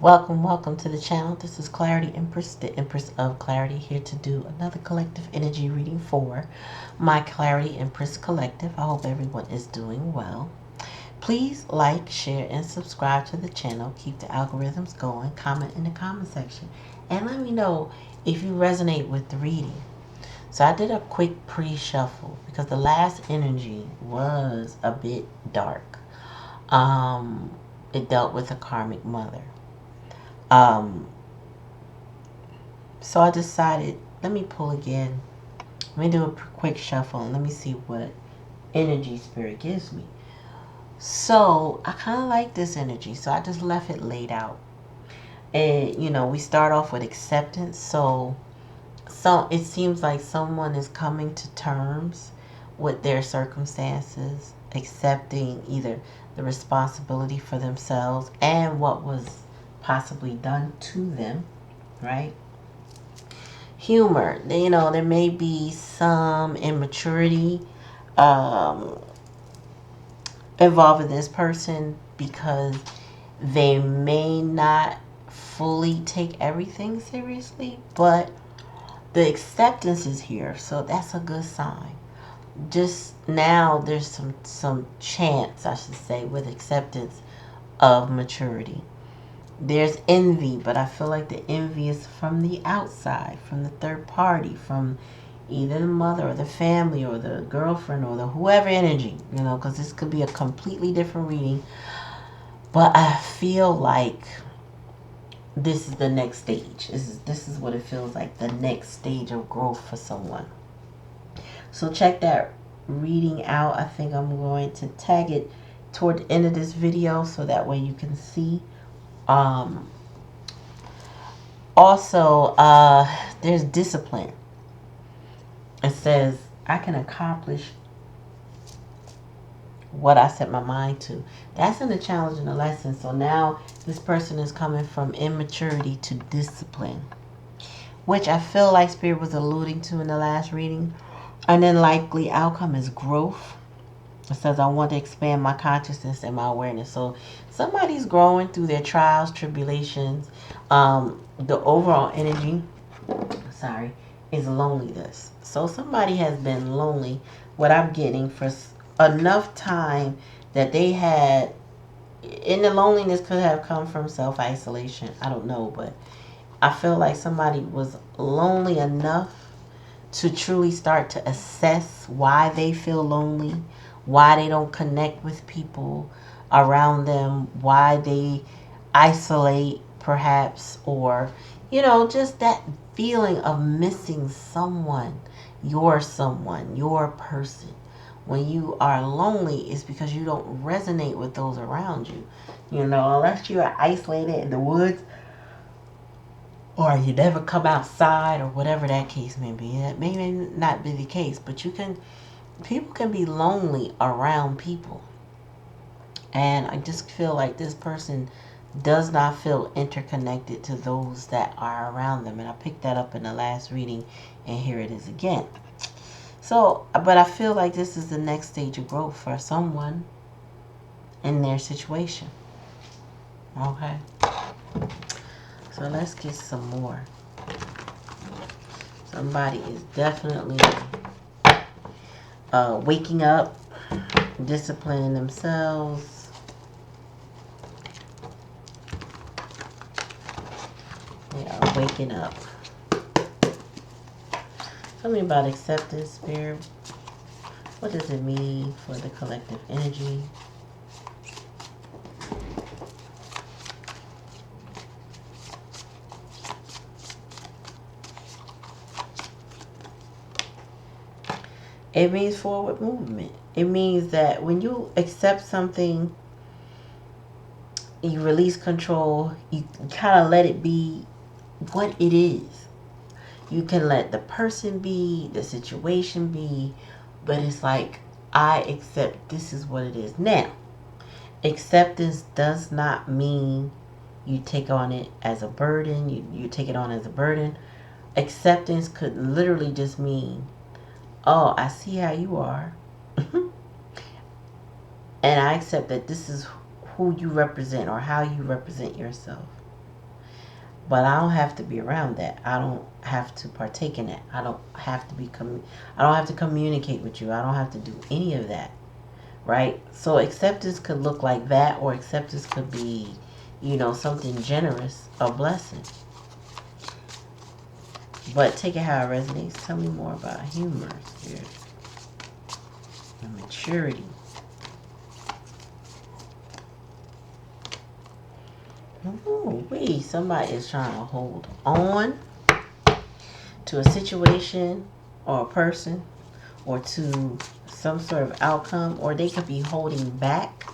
Welcome to the channel. This is Clarityempress, the Empress of Clarity, here to do another collective energy reading for my Clarityempress collective. I hope everyone is doing well. Please like, share, and subscribe to the channel. Keep the algorithms going. Comment in the comment section. And let me know if you resonate with the reading. So I did a quick pre-shuffle because the last energy was a bit dark. It dealt with a karmic mother. Um, So I decided, let me pull again. Let me do a quick shuffle and let me see what energy spirit gives me. So I kind of like this energy, so I just left it laid out. And we start off with acceptance. So it seems like someone is coming to terms with their circumstances, accepting either the responsibility for themselves and what was possibly done to them, right? Humor. There may be some immaturity um, involved in this person because they may not fully take everything seriously, but the acceptance is here, so that's a good sign. Just now, there's some chance, I should say, with acceptance of maturity. There's envy, but I feel like the envy is from the outside, from the third party, from either the mother or the family or the girlfriend or the whoever energy, because this could be a completely different reading. But I feel like this is the next stage. This is what it feels like, the next stage of growth for someone. So check that reading out. I think I'm going to tag it toward the end of this video so that way you can see. Also, there's discipline. It says, I can accomplish what I set my mind to. That's in the challenge and the lesson. So now this person is coming from immaturity to discipline, which I feel like Spirit was alluding to in the last reading. And then likely outcome is growth. It says, I want to expand my consciousness and my awareness. So somebody's growing through their trials, tribulations. The overall energy, is loneliness. So somebody has been lonely, what I'm getting, for enough time that they had, and the loneliness could have come from self-isolation. I don't know, but I feel like somebody was lonely enough to truly start to assess why they feel lonely, why they don't connect with people around them, why they isolate perhaps, or just that feeling of missing someone, your person. When you are lonely, it's because you don't resonate with those around you. Unless you are isolated in the woods or you never come outside or whatever that case may be. That may not be the case, but people can be lonely around people. And I just feel like this person does not feel interconnected to those that are around them. And I picked that up in the last reading, and here it is again. So, but I feel like this is the next stage of growth for someone in their situation. Okay. So let's get some more. Somebody is definitely waking up, disciplining themselves. They are waking up. Tell me about acceptance, Spirit. What does it mean for the collective energy? It means forward movement. It means that when you accept something, you release control, you kind of let it be what it is. You can let the person be, the situation be, but it's like, I accept this is what it is. Now, acceptance does not mean you take on it as a burden, you take it on as a burden. Acceptance could literally just mean, oh, I see how you are. And I accept that this is who you represent or how you represent yourself. But I don't have to be around that. I don't have to partake in that. I don't have to I don't have to communicate with you. I don't have to do any of that. Right? So acceptance could look like that, or acceptance could be, something generous, a blessing. But take it how it resonates. Tell me more about humor, spirit, and maturity. Ooh, somebody is trying to hold on to a situation or a person or to some sort of outcome, or they could be holding back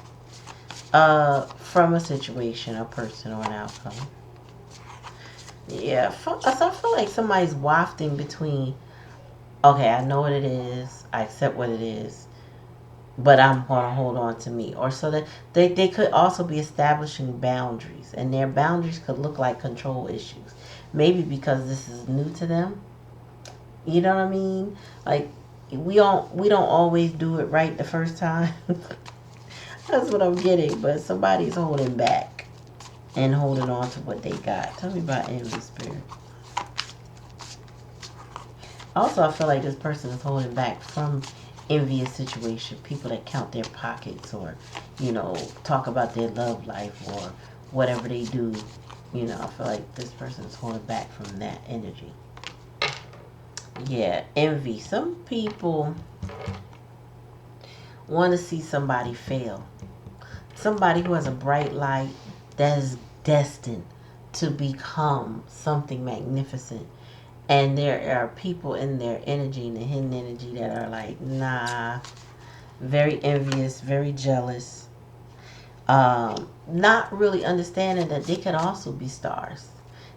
from a situation, a person, or an outcome. Yeah, so I feel like somebody's wafting between, okay, I know what it is, I accept what it is, but I'm going to hold on to me. Or so that they could also be establishing boundaries, and their boundaries could look like control issues. Maybe because this is new to them. You know what I mean? Like, we don't always do it right the first time. That's what I'm getting. But somebody's holding back and holding on to what they got. Tell me about envy, spirit. Also, I feel like this person is holding back from envious situation. People that count their pockets, or, talk about their love life, or whatever they do. I feel like this person is holding back from that energy. Yeah, envy. Some people want to see somebody fail. Somebody who has a bright light that is destined to become something magnificent. And there are people in their energy, in the hidden energy, that are like, nah, very envious, very jealous. Not really understanding that they could also be stars.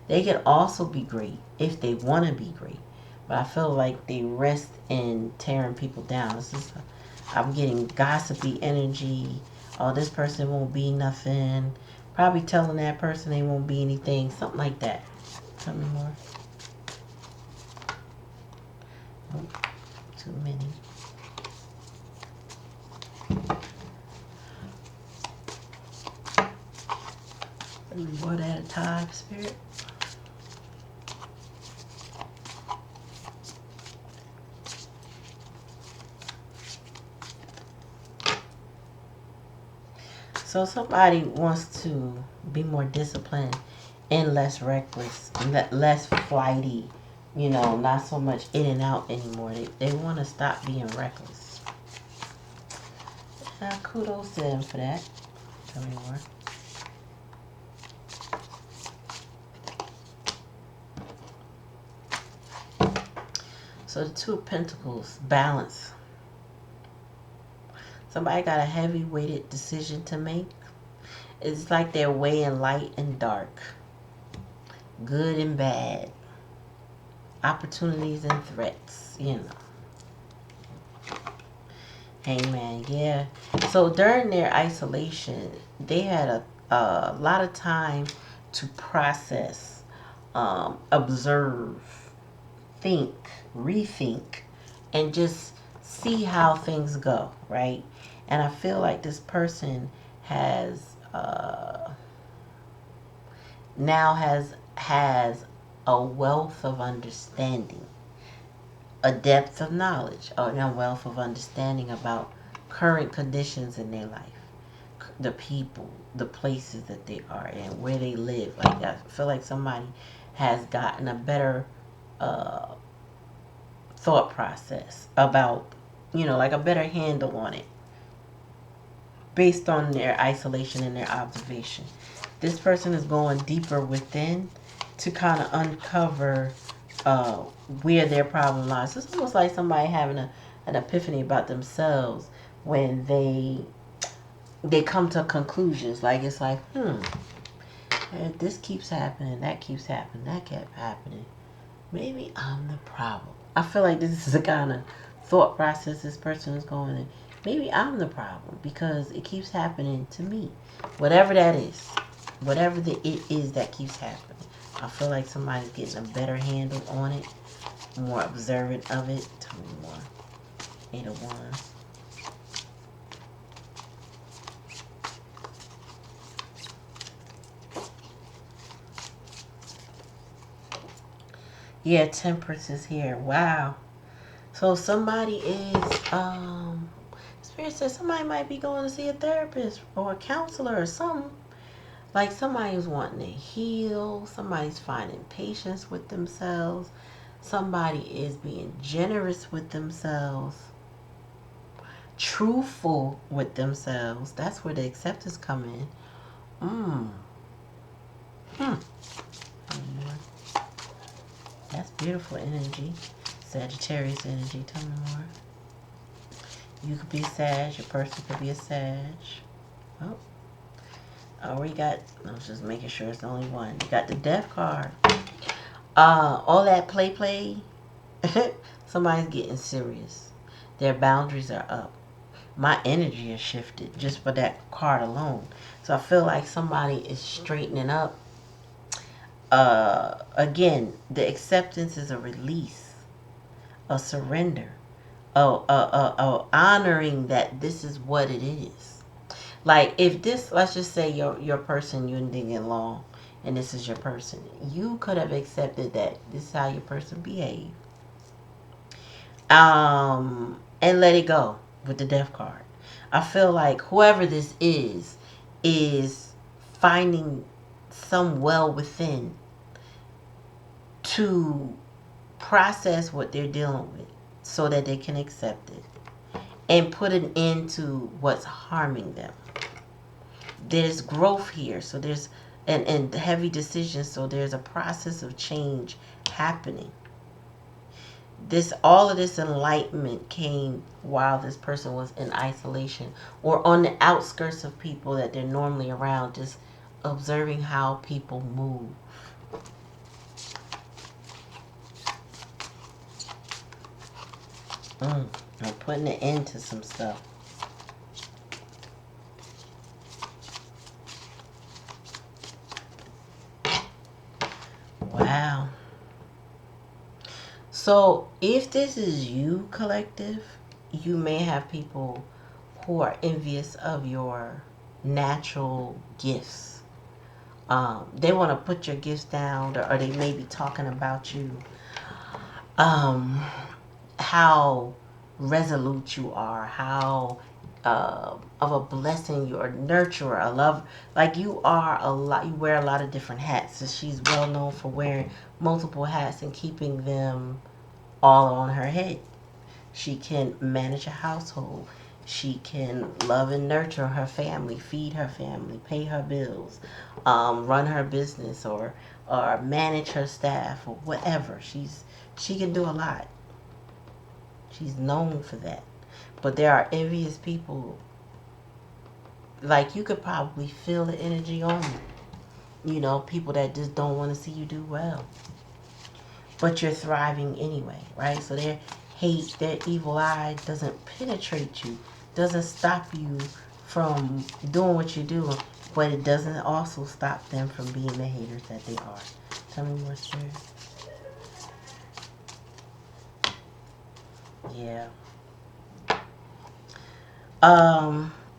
They could also be great if they want to be great. But I feel like they rest in tearing people down. I'm getting gossipy energy. Oh, this person won't be nothing. Probably telling that person they won't be anything. Something like that. Tell me more. Oh, too many. One at a time, spirit. So somebody wants to be more disciplined and less reckless, less flighty, not so much in and out anymore. They want to stop being reckless. Kudos to them for that. Tell me more. So the Two of Pentacles, balance. Somebody got a heavy weighted decision to make. It's like they're weighing light and dark, good and bad, opportunities and threats, Hangman, yeah. So during their isolation, they had a lot of time to process, observe, think, rethink, and just see how things go, right? And I feel like this person has now has a wealth of understanding, a depth of knowledge, or a wealth of understanding about current conditions in their life, the people, the places that they are in, where they live. Like, I feel like somebody has gotten a better thought process about, like a better handle on it based on their isolation and their observation. This person is going deeper within to kind of uncover where their problem lies. It's almost like somebody having an epiphany about themselves when they come to conclusions. Like, it's like, if this keeps happening, that keeps happening, that kept happening, maybe I'm the problem. I feel like this is the kind of thought process this person is going in. Maybe I'm the problem because it keeps happening to me. Whatever that is. Whatever it is that keeps happening. I feel like somebody's getting a better handle on it. More observant of it. Tell me more. 8 of Wands. Yeah, Temperance is here. Wow. So somebody is Spirit says somebody might be going to see a therapist or a counselor or something. Like somebody's wanting to heal, somebody's finding patience with themselves, somebody is being generous with themselves, truthful with themselves. That's where the acceptance come in. Mm. Hmm. That's beautiful energy. Sagittarius energy. Tell me more. You could be Sag. Your person could be a Sag. Oh. Oh, we got. I was just making sure it's the only one. You got the Death card. All that play. Somebody's getting serious. Their boundaries are up. My energy has shifted just for that card alone. So I feel like somebody is straightening up. Again, the acceptance is a release, a surrender, honoring that this is what it is. Like if this, let's just say your person you're digging long, and this is your person, you could have accepted that this is how your person behave, and let it go with the Death card. I feel like whoever this is finding some well within to process what they're dealing with so that they can accept it and put an end to what's harming them. There's growth here, so there's and heavy decisions, so there's a process of change happening. This all of this enlightenment came while this person was in isolation or on the outskirts of people that they're normally around, just observing how people move. I'm putting an end to some stuff. Wow. So if this is you, collective, you may have people who are envious of your natural gifts. They want to put your gifts down, or they may be talking about you. Um, how resolute you are, how of a blessing you are, nurturer, a love. Like you are a lot. You wear a lot of different hats. So she's well known for wearing multiple hats and keeping them all on her head. She can manage a household. She can love and nurture her family, feed her family, pay her bills, run her business, or manage her staff, or whatever. She can do a lot. She's known for that. But there are envious people. Like you could probably feel the energy on you. You know, people that just don't want to see you do well. But you're thriving anyway, right? So their hate, their evil eye doesn't penetrate you, doesn't stop you from doing what you do, but it doesn't also stop them from being the haters that they are. Tell me more, Spirit. Yeah.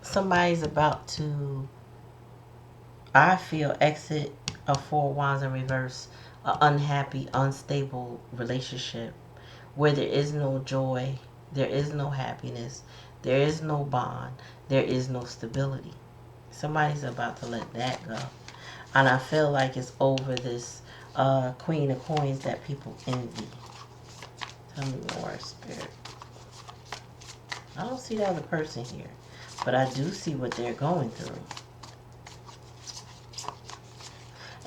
Somebody's about to, I feel, exit a Four Wands in reverse, an unhappy, unstable relationship where there is no joy, there is no happiness, there is no bond, there is no stability. Somebody's about to let that go. And I feel like it's over this Queen of Coins that people envy. Tell me more, Spirit. I don't see the other person here, but I do see what they're going through.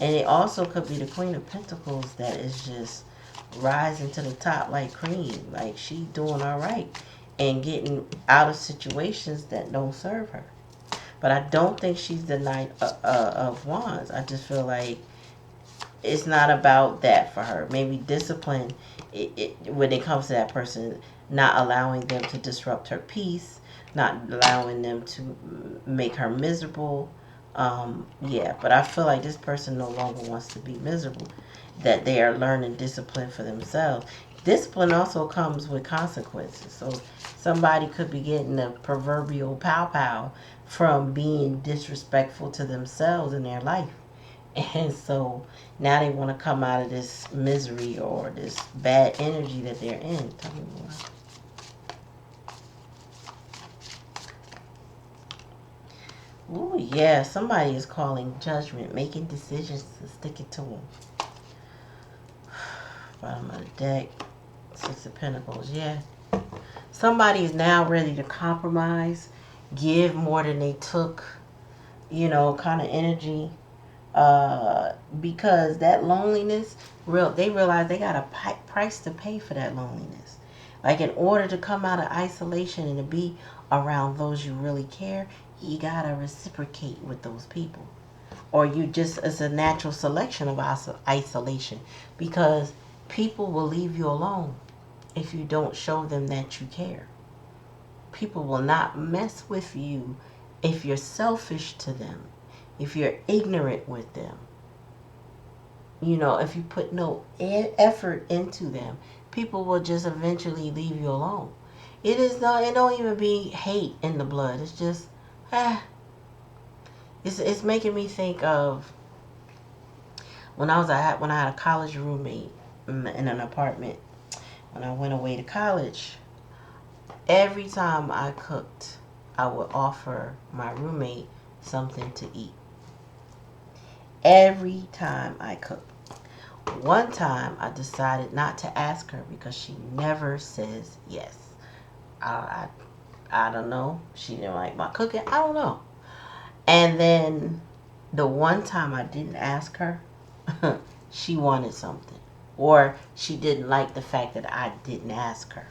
And it also could be the Queen of Pentacles that is just rising to the top like cream. Like she doing all right and getting out of situations that don't serve her. But I don't think she's the Knight of Wands. I just feel like it's not about that for her. Maybe discipline, when it comes to that person, not allowing them to disrupt her peace, not allowing them to make her miserable. Yeah, but I feel like this person no longer wants to be miserable, that they are learning discipline for themselves. Discipline also comes with consequences. So somebody could be getting a proverbial pow pow from being disrespectful to themselves in their life. And so now they want to come out of this misery or this bad energy that they're in. Tell me more. Ooh, yeah, somebody is calling judgment, making decisions to stick it to them. Bottom of the deck, Six of Pentacles, yeah. Somebody is now ready to compromise, give more than they took, you know, kind of energy. Because that loneliness, they realize they got a price to pay for that loneliness. Like, in order to come out of isolation and to be around those you really care, you gotta reciprocate with those people, or you just, it's a natural selection of isolation, because people will leave you alone if you don't show them that you care. People will not mess with you if you're selfish to them, if you're ignorant with them. You know, if you put no effort into them, people will just eventually leave you alone. It is not, it don't even be hate in the blood. It's just, it's making me think of when I had a college roommate in an apartment. When I went away to college, every time I cooked, I would offer my roommate something to eat. Every time I cooked. One time I decided not to ask her because she never says yes. I don't know. She didn't like my cooking. I don't know. And then the one time I didn't ask her, she wanted something. Or she didn't like the fact that I didn't ask her.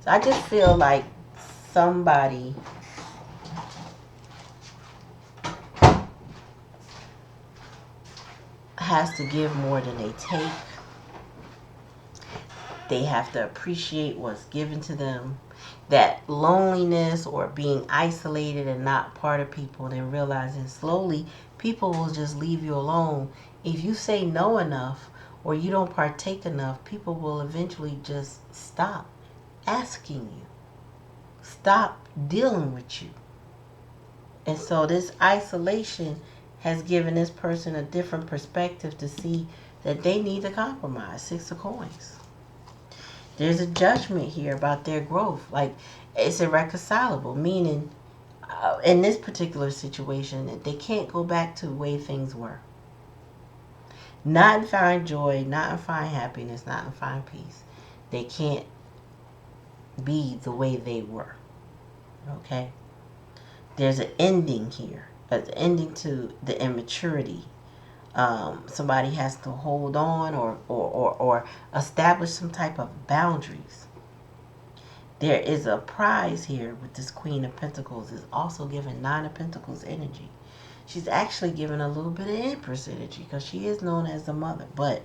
So I just feel like somebody has to give more than they take. They have to appreciate what's given to them. That loneliness or being isolated and not part of people, and then realizing slowly people will just leave you alone. If you say no enough or you don't partake enough, people will eventually just stop asking you, stop dealing with you. And so this isolation has given this person a different perspective to see that they need to compromise. Six of Coins. There's a judgment here about their growth. Like, it's irreconcilable, meaning in this particular situation that they can't go back to the way things were. Not and find joy, not and find happiness, not and find peace. They can't be the way they were. Okay? There's an ending here. An ending to the immaturity. Somebody has to hold on or establish some type of boundaries. There is a prize here with this Queen of Pentacles. Is also given Nine of Pentacles energy. She's actually given a little bit of Empress energy because she is known as the mother. But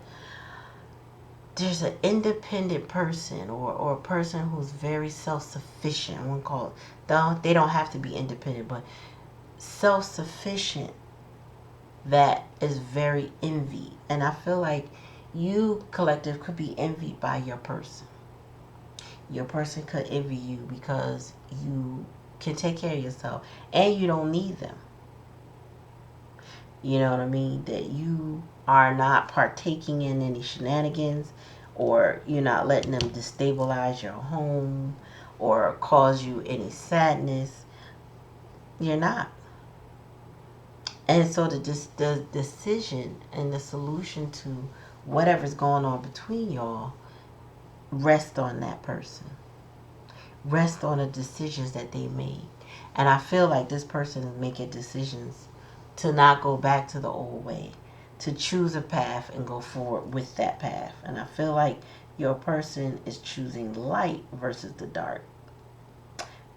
there's an independent person or a person who's very self-sufficient. I won't call it. They don't have to be independent, but self-sufficient that is very envied. And I feel like you, collective, could be envied by your person. Your person could envy you because you can take care of yourself and you don't need them. You know what I mean? That you are not partaking in any shenanigans, or you're not letting them destabilize your home or cause you any sadness. You're not. And so the decision and the solution to whatever's going on between y'all rest on that person. Rest on the decisions that they made. And I feel like this person is making decisions to not go back to the old way, to choose a path and go forward with that path. And I feel like your person is choosing light versus the dark.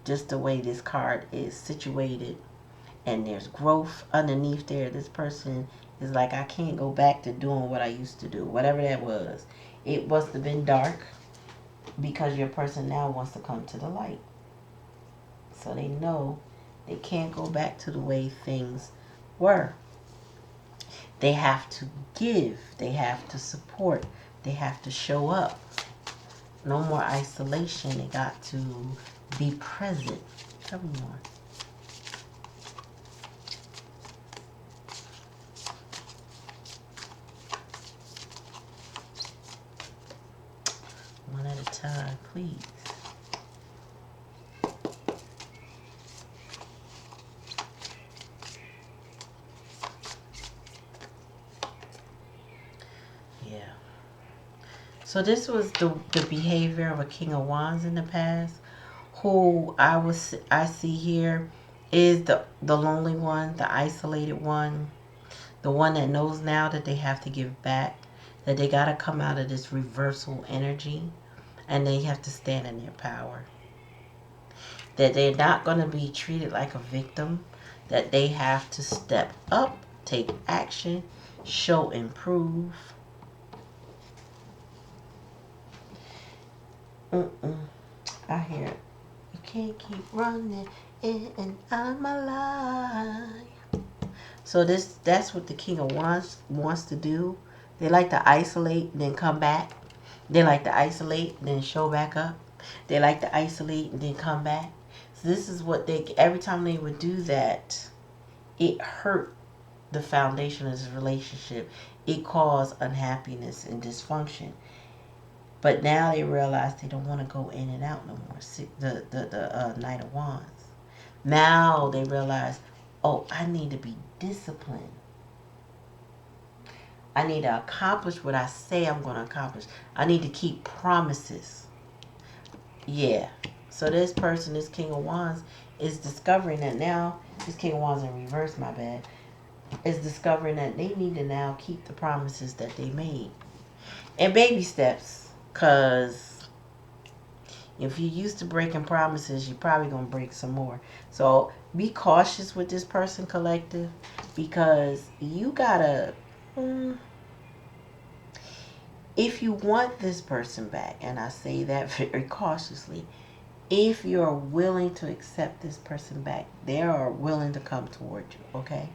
Just the way this card is situated, and there's growth underneath there. This person is like, I can't go back to doing what I used to do, whatever that was. It must have been dark, because your person now wants to come to the light. So they know they can't go back to the way things were. They have to give. They have to support. They have to show up. No more isolation. They got to be present. Tell me more. please. Yeah. So this was the behavior of a King of Wands in the past, who I see here is the lonely one, the isolated one, the one that knows now that they have to give back, that they got to come out of this reversal energy, and they have to stand in their power. That they're not going to be treated like a victim, that they have to step up, take action, show improve. I hear it. You can't keep running in and out of my life. So that's what the King of Wands wants to do. They like to isolate and then come back. They like to isolate and then show back up. They like to isolate and then come back. So this is what every time they would do that, it hurt the foundation of this relationship. It caused unhappiness and dysfunction. But now they realize they don't want to go in and out no more. The Knight of Wands. Now they realize, oh, I need to be disciplined. I need to accomplish what I say I'm going to accomplish. I need to keep promises. Yeah. So this person, this King of Wands, is discovering that now, this King of Wands in reverse, my bad, is discovering that they need to now keep the promises that they made. And baby steps. Because if you're used to breaking promises, you're probably going to break some more. So be cautious with this person, collective, because you got to... if you want this person back, and I say that very cautiously, if you're willing to accept this person back, they are willing to come toward you, okay?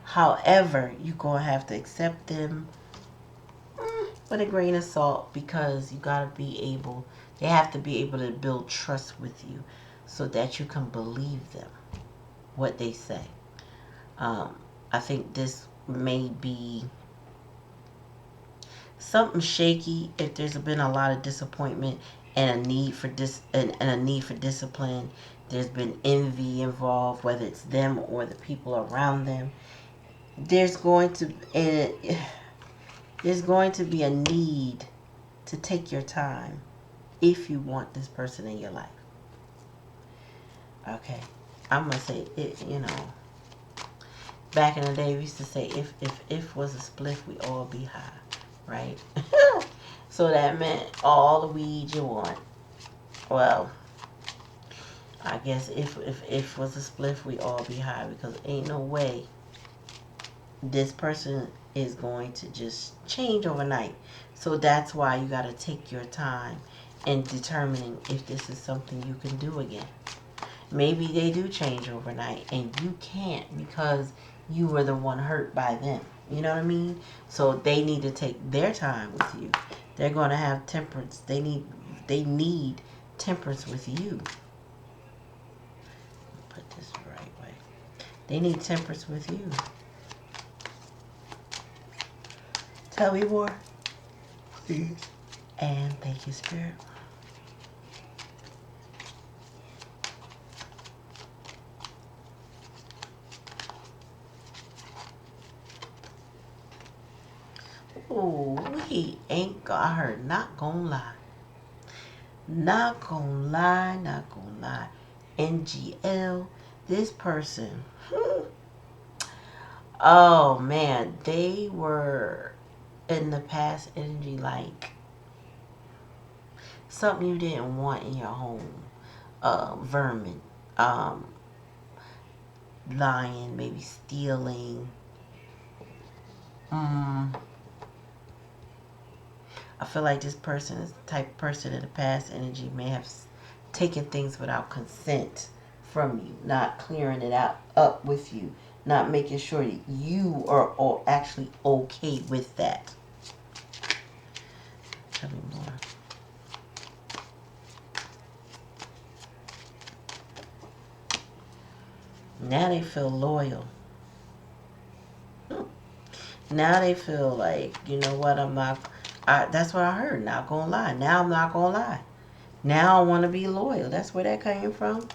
However, you're going to have to accept them with a grain of salt, because you got to be able, they have to be able to build trust with you so that you can believe them, what they say. I think this may be something shaky if there's been a lot of disappointment and a need for a need for discipline. There's been envy involved, whether it's them or the people around them. There's going to be a need to take your time if you want this person in your life. Okay, I'm gonna say it. Back in the day, we used to say if was a spliff, we all be high, right? So that meant all the weed you want. Well, I guess if was a spliff, we all be high, because ain't no way this person is going to just change overnight. So that's why you got to take your time in determining if this is something you can do again. Maybe they do change overnight and you can't because you were the one hurt by them. You know what I mean? So they need to take their time with you. They're going to have temperance. They need temperance with you. Put this the right way. They need temperance with you. Tell me more, please. And thank you, Spirit. Oh, we ain't I heard not gonna lie. Not gonna lie, not gonna lie. NGL, this person. Oh man, they were in the past energy like something you didn't want in your home. Vermin. Lying, maybe stealing. I feel like this person is the type of person in the past energy may have taken things without consent from you, not clearing it up with you, not making sure that you are actually okay with that. Tell me more. Now they feel loyal. Now they feel like, you know what, that's what I heard, not gonna lie. Now I'm not gonna lie. Now I want to be loyal. That's where that came from.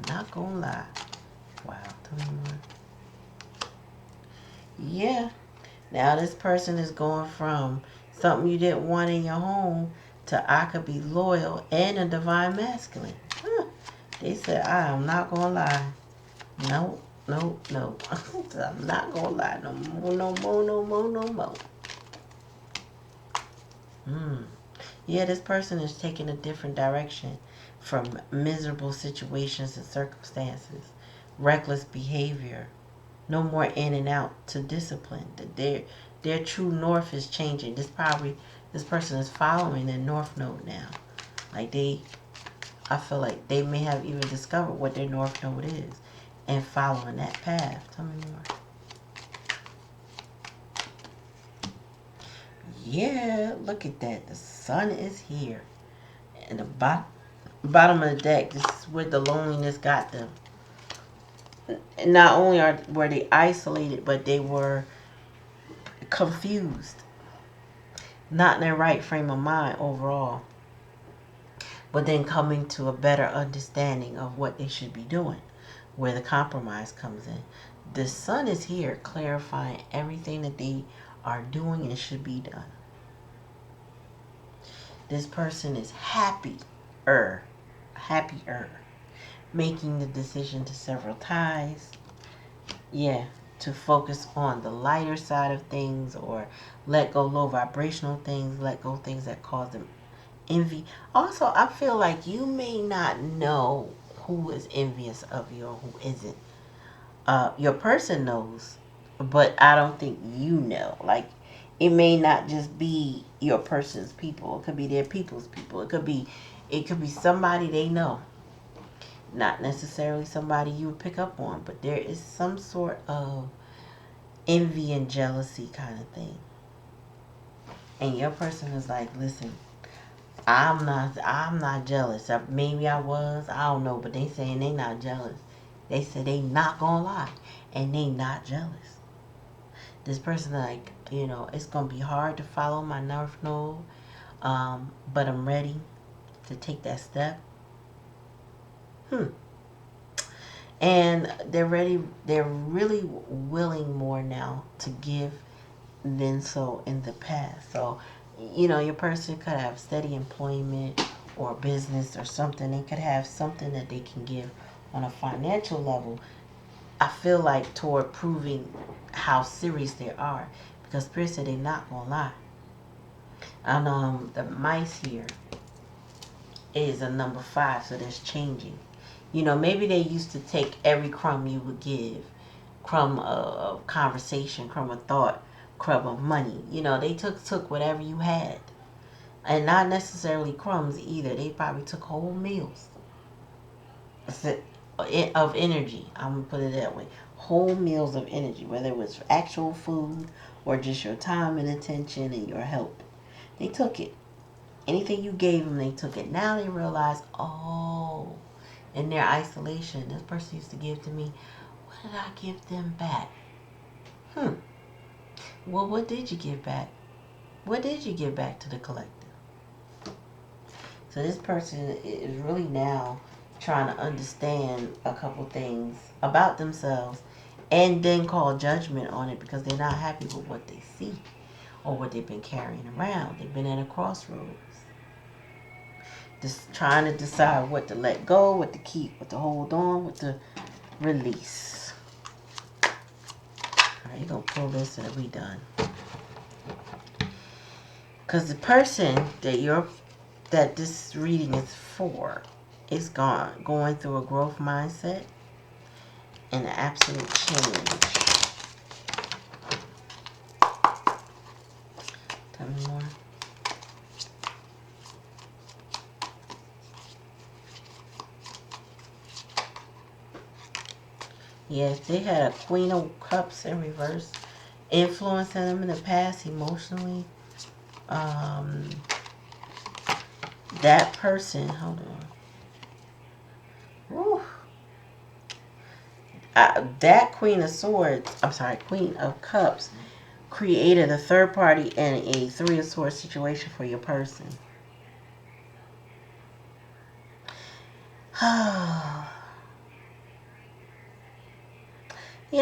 Not gonna lie. Wow. Tell me more. Yeah. Now this person is going from something you didn't want in your home to I could be loyal and a divine masculine. They said, I am not gonna lie. No, no, no. I'm not gonna lie. No more, no more, no more, no more. Yeah, this person is taking a different direction from miserable situations and circumstances, reckless behavior. No more in and out to discipline. Their true north is changing. This person is following their north node now. Like I feel like they may have even discovered what their north node is and following that path. Tell me more. Yeah, look at that. The sun is here. And the bottom of the deck, this is where the loneliness got them. Not only were they isolated, but they were confused. Not in their right frame of mind overall. But then coming to a better understanding of what they should be doing, where the compromise comes in. The sun is here clarifying everything that they are doing and should be done. This person is happier, making the decision to sever ties. Yeah, to focus on the lighter side of things or let go low vibrational things, let go things that cause them envy. Also, I feel like you may not know who is envious of you or who isn't. Your person knows, but I don't think you know. Like, it may not just be your person's people. It could be their people's people. It could be somebody they know. Not necessarily somebody you would pick up on, but there is some sort of envy and jealousy kind of thing. And your person is like, listen, I'm not jealous. Maybe I was, I don't know, but they saying they not jealous. They said they not gonna lie, and they not jealous. This person like, it's gonna be hard to follow my north node, but I'm ready to take that step. And they're ready. They're really willing more now to give than so in the past. So, your person could have steady employment or business or something. They could have something that they can give on a financial level. I feel like toward proving how serious they are, because Spirit said they're not gonna lie. And the mice here is a number 5, so that's changing. Maybe they used to take every crumb you would give, crumb of conversation, crumb of thought, crumb of money. They took whatever you had. And not necessarily crumbs either. They probably took whole meals of energy. I'm going to put it that way. Whole meals of energy, whether it was actual food or just your time and attention and your help. They took it. Anything you gave them, they took it. Now they realize, in their isolation, this person used to give to me. What did I give them back? Well, what did you give back? What did you give back to the collective? So this person is really now trying to understand a couple things about themselves and then call judgment on it because they're not happy with what they see or what they've been carrying around. They've been at a crossroads. Just trying to decide what to let go, what to keep, what to hold on, what to release. Alright, you're going to pull this and we done. Because the person that this reading is for is going through a growth mindset and an absolute change. Tell me more. Yes, they had a Queen of Cups in reverse, influencing them in the past emotionally. That person, hold on. Woo. That Queen of Cups created a third party and a 3 of Swords situation for your person. You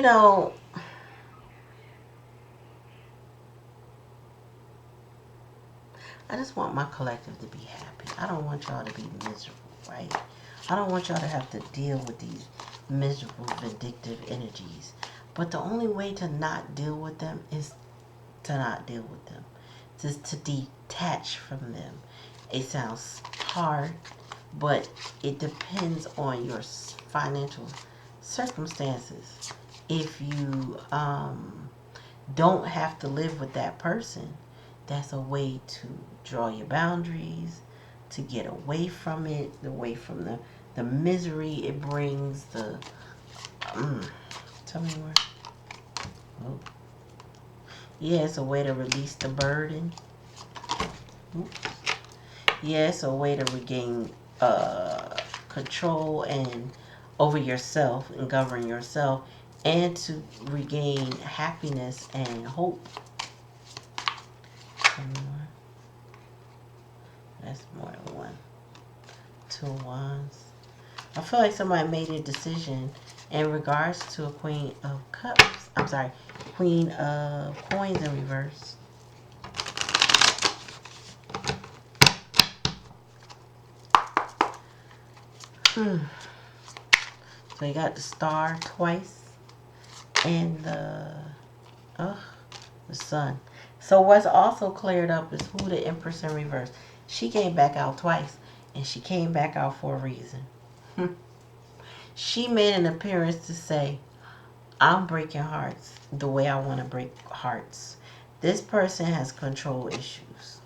know, I just want my collective to be happy. I don't want y'all to be miserable, right? I don't want y'all to have to deal with these miserable, vindictive energies. But the only way to not deal with them is to not deal with them. Just to detach from them. It sounds hard, but it depends on your financial circumstances. If you don't have to live with that person, that's a way to draw your boundaries, to get away from it, away from the misery it brings, tell me more. Oh. Yeah, it's a way to release the burden. Oops. Yeah, it's a way to regain control and over yourself and govern yourself, and to regain happiness and hope. That's more than one. 2 of Wands. I feel like somebody made a decision in regards to a Queen of Cups. I'm sorry, Queen of Coins in reverse. So you got the Star twice and the Sun. So what's also cleared up is who the Empress in reverse. She came back out twice, and she came back out for a reason. She made an appearance to say, I'm breaking hearts the way I want to break hearts. This person has control issues,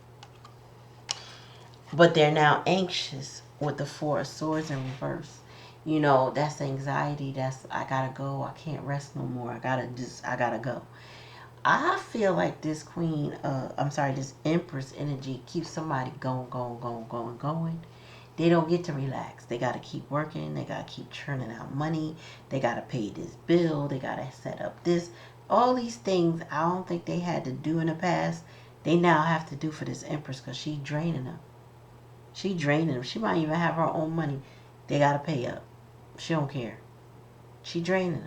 but they're now anxious with the 4 of Swords in reverse. You know, that's anxiety. That's, I gotta go. I can't rest no more. I gotta go. I feel like this this Empress energy keeps somebody going. They don't get to relax. They got to keep working. They got to keep churning out money. They got to pay this bill. They got to set up this. All these things I don't think they had to do in the past, they now have to do for this Empress, because she's draining them. She draining them. She might even have her own money. They got to pay up. She don't care. She draining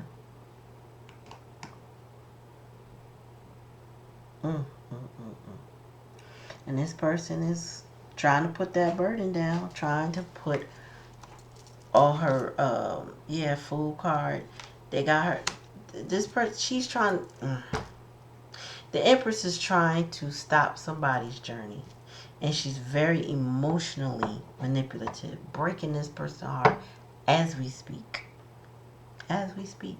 them. And this person is trying to put that burden down, trying to put all her, Fool card. They got her, this person, she's trying, the Empress is trying to stop somebody's journey. And she's very emotionally manipulative, breaking this person's heart as we speak. As we speak.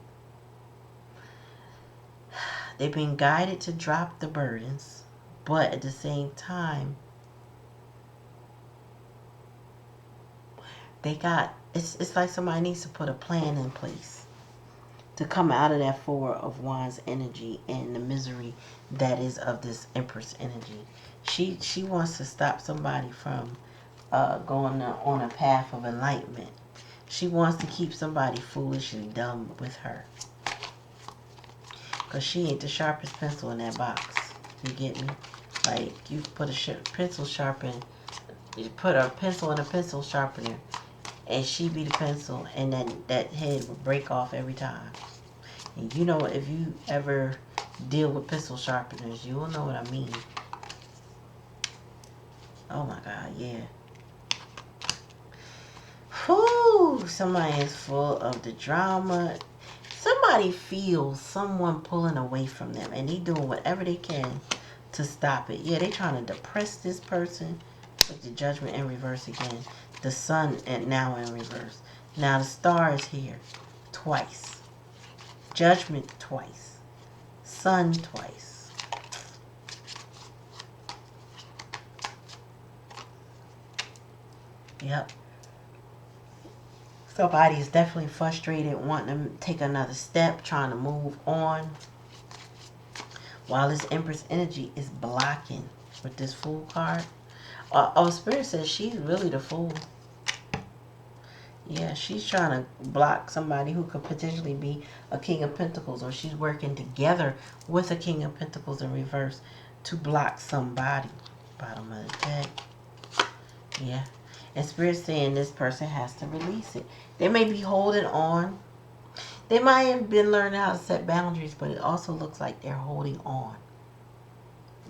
They've been guided to drop the burdens, but at the same time, it's like somebody needs to put a plan in place to come out of that 4 of Wands energy and the misery that is of this Empress energy. She wants to stop somebody from going on a path of enlightenment. She wants to keep somebody foolishly dumb with her. Because she ain't the sharpest pencil in that box. You get me? Like, you put a pencil sharpen, you put a pencil in a pencil sharpener, and she be the pencil, and then that head would break off every time. And you know, if you ever deal with pencil sharpeners, you will know what I mean. Oh my God, yeah. Whew, somebody is full of the drama. Somebody feels someone pulling away from them, and they doing whatever they can to stop it. Yeah, they trying to depress this person. With the Judgment in reverse again. The Sun and now in reverse. Now the Star is here twice. Judgment twice. Sun twice. Yep. Somebody is definitely frustrated, wanting to take another step, trying to move on. While this Empress energy is blocking with this Fool card. Spirit says she's really the Fool. Yeah, she's trying to block somebody who could potentially be a King of Pentacles, or she's working together with a King of Pentacles in reverse to block somebody. Bottom of the deck. Yeah. And Spirit's saying this person has to release it. They may be holding on. They might have been learning how to set boundaries, but it also looks like they're holding on.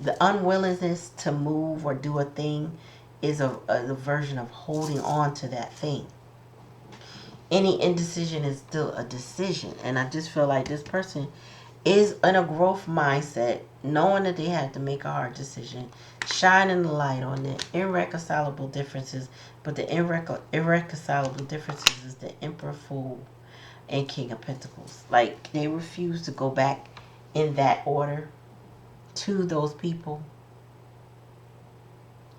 The unwillingness to move or do a thing is a version of holding on to that thing. Any indecision is still a decision. And I just feel like this person is in a growth mindset, knowing that they have to make a hard decision, shining the light on the irreconcilable differences. But the irreconcilable differences is the Emperor, Fool, and King of Pentacles. Like, they refuse to go back in that order to those people.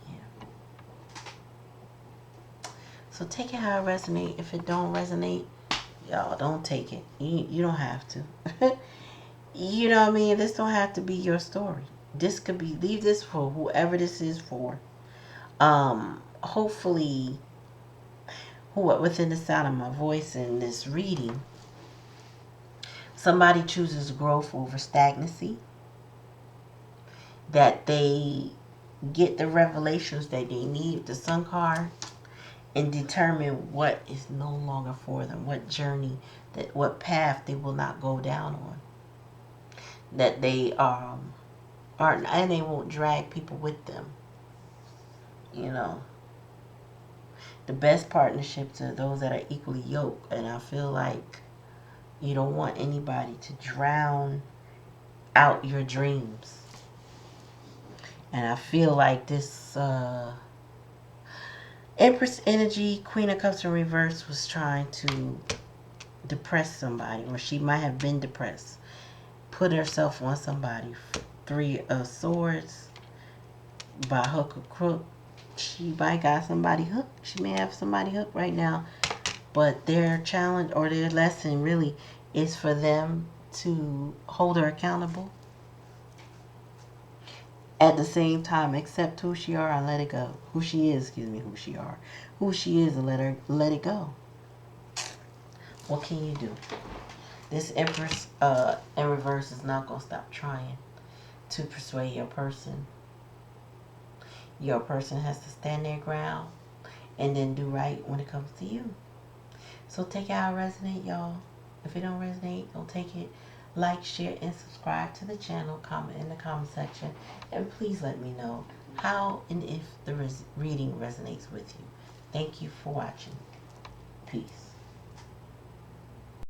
Yeah. So take it how it resonates. If it don't resonate, y'all don't take it. You don't have to. You know what I mean? This don't have to be your story. This could be, leave this for whoever this is for. Hopefully, within the sound of my voice in this reading, somebody chooses growth over stagnancy. That they get the revelations that they need, the Sun card, and determine what is no longer for them, what journey, what path they will not go down on. That they aren't, and they won't drag people with them. You know, the best partnerships are those that are equally yoked, and I feel like you don't want anybody to drown out your dreams. And I feel like this Empress energy, Queen of Cups in reverse, was trying to depress somebody, or she might have been depressed, put herself on somebody. Three of Swords, by hook or crook. She might got somebody hooked. She may have somebody hooked right now. But their challenge or their lesson really is for them to hold her accountable. At the same time, accept who she are and let it go. Who she is, Who she is and let it go. What can you do? This Empress in reverse is not going to stop trying to persuade your person. Your person has to stand their ground and then do right when it comes to you. So take it how it resonate, y'all. If it don't resonate, don't take it. Like, share, and subscribe to the channel. Comment in the comment section. And please let me know how and if the reading resonates with you. Thank you for watching. Peace.